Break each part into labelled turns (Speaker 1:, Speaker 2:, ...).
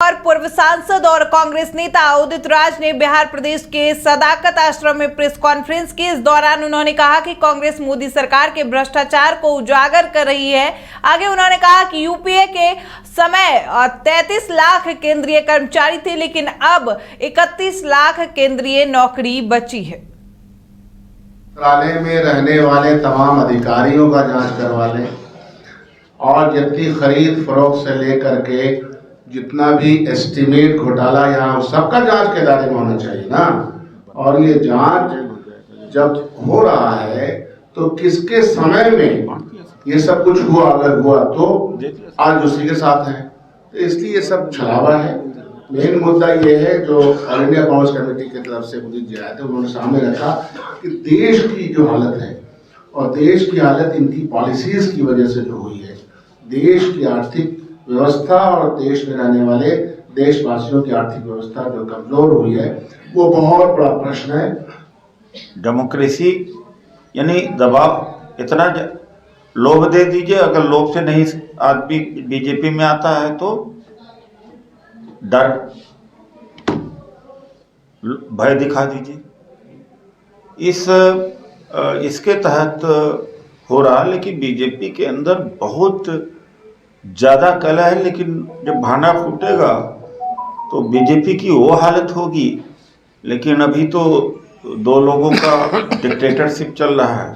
Speaker 1: और पूर्व सांसद और कांग्रेस नेता उदित राज ने बिहार प्रदेश के सदाकत आश्रम में प्रेस कॉन्फ्रेंस की। इस दौरान उन्होंने कहा कि कांग्रेस मोदी सरकार के भ्रष्टाचार को उजागर कर रही है। आगे उन्होंने कहा कि यूपीए के समय 33 लाख केंद्रीय कर्मचारी थे, लेकिन अब 31 लाख केंद्रीय नौकरी बची है।
Speaker 2: मंत्रालय में रहने वाले तमाम अधिकारियों का जांच करवा लें और जितनी खरीद फरोख्त से लेकर के जितना भी एस्टिमेट घोटाला यहाँ सबका जांच के दायरे में होना चाहिए ना। और ये जांच जब हो रहा है तो किसके समय में ये सब कुछ हुआ, अगर हुआ तो आज उसी के साथ है, तो इसलिए ये सब छलावा है। मेन मुद्दा ये है जो ऑल इंडिया कांग्रेस कमेटी की तरफ से उदित जी आए थे, उन्होंने सामने रखा कि देश की जो हालत है और देश की हालत इनकी पॉलिसीज की वजह से जो हुई है, देश की आर्थिक व्यवस्था और देश में रहने वाले देशवासियों की आर्थिक व्यवस्था जो कमजोर हुई है, वो बहुत बड़ा प्रश्न है।
Speaker 3: डेमोक्रेसी यानी दबाव, इतना लोभ दे दीजिए, अगर लोभ से नहीं आदमी बीजेपी में आता है तो डर भय दिखा दीजिए। इसके तहत हो रहा, लेकिन बीजेपी के अंदर बहुत ज़्यादा कला है, लेकिन जब भाना फूटेगा तो बीजेपी की वो हालत होगी। लेकिन अभी तो दो लोगों का डिक्टेटरशिप चल रहा है,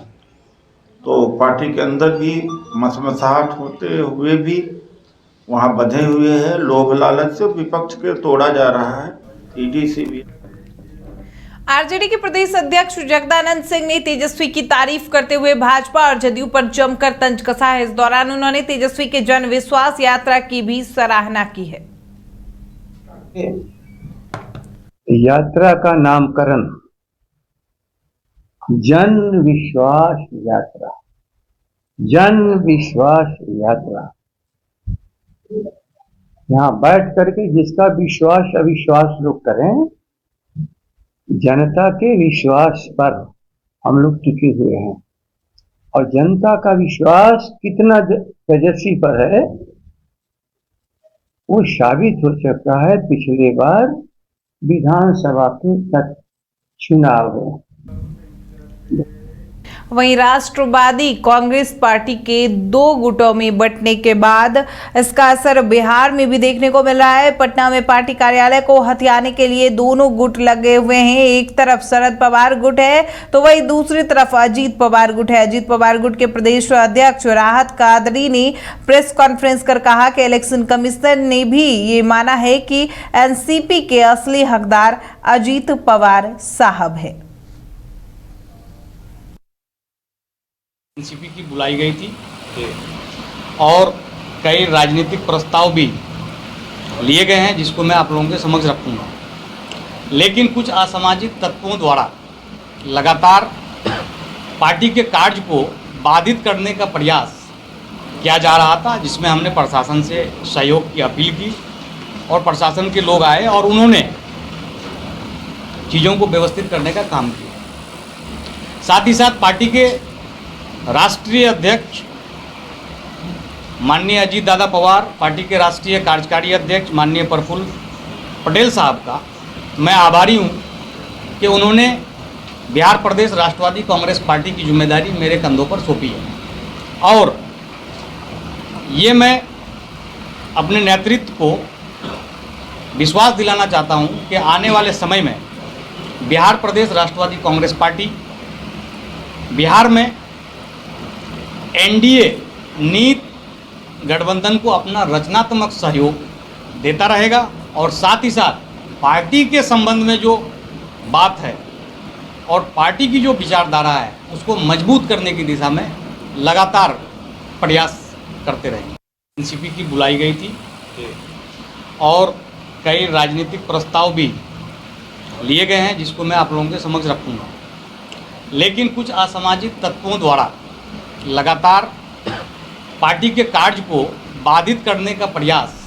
Speaker 3: तो पार्टी के अंदर भी मसमसाहट होते हुए भी वहाँ बंधे हुए हैं। लोभ लालच से विपक्ष के तोड़ा जा रहा है। ईडी से भी
Speaker 1: आरजेडी के प्रदेश अध्यक्ष जगदानंद सिंह ने तेजस्वी की तारीफ करते हुए भाजपा और जदयू पर जमकर तंज कसा है। इस दौरान उन्होंने तेजस्वी के जन विश्वास यात्रा की भी सराहना की है।
Speaker 4: यात्रा का नामकरण जन विश्वास यात्रा, जन विश्वास यात्रा। यहाँ बैठ करके जिसका विश्वास अविश्वास लोग करें, जनता के विश्वास पर हम लोग टिके हुए हैं और जनता का विश्वास कितना तेजस्वी पर है वो साबित हो सकता है पिछले बार विधानसभा के तक चुनाव में।
Speaker 1: वहीं राष्ट्रवादी कांग्रेस पार्टी के दो गुटों में बंटने के बाद इसका असर बिहार में भी देखने को मिल रहा है। पटना में पार्टी कार्यालय को हथियाने के लिए दोनों गुट लगे हुए हैं। एक तरफ शरद पवार गुट है तो वहीं दूसरी तरफ अजीत पवार गुट है। अजीत पवार गुट के प्रदेश अध्यक्ष राहत कादरी ने प्रेस कॉन्फ्रेंस कर कहा कि इलेक्शन कमीशन ने भी ये माना है कि एनसीपी के असली हकदार अजीत पवार साहब है।
Speaker 5: एनसीपी की बुलाई गई थी और कई राजनीतिक प्रस्ताव भी लिए गए हैं जिसको मैं आप लोगों के समक्ष रखूंगा। लेकिन कुछ असामाजिक तत्वों द्वारा लगातार पार्टी के कार्य को बाधित करने का प्रयास किया जा रहा था, जिसमें हमने प्रशासन से सहयोग की अपील की और प्रशासन के लोग आए और उन्होंने चीज़ों को व्यवस्थित करने का काम किया। साथ ही साथ पार्टी के राष्ट्रीय अध्यक्ष माननीय अजीत दादा पवार, पार्टी के राष्ट्रीय कार्यकारी अध्यक्ष माननीय प्रफुल्ल पटेल साहब का मैं आभारी हूं कि उन्होंने बिहार प्रदेश राष्ट्रवादी कांग्रेस पार्टी की जिम्मेदारी मेरे कंधों पर सौंपी है। और ये मैं अपने नेतृत्व को विश्वास दिलाना चाहता हूं कि आने वाले समय में बिहार प्रदेश राष्ट्रवादी कांग्रेस पार्टी बिहार में एनडीए नीत गठबंधन को अपना रचनात्मक सहयोग देता रहेगा और साथ ही साथ पार्टी के संबंध में जो बात है और पार्टी की जो विचारधारा है उसको मजबूत करने की दिशा में लगातार प्रयास करते रहेंगे। एनसीपी की बुलाई गई थी और कई राजनीतिक प्रस्ताव भी लिए गए हैं जिसको मैं आप लोगों के समक्ष रखूंगा। लेकिन कुछ असामाजिक तत्वों द्वारा लगातार पार्टी के कार्य को बाधित करने का प्रयास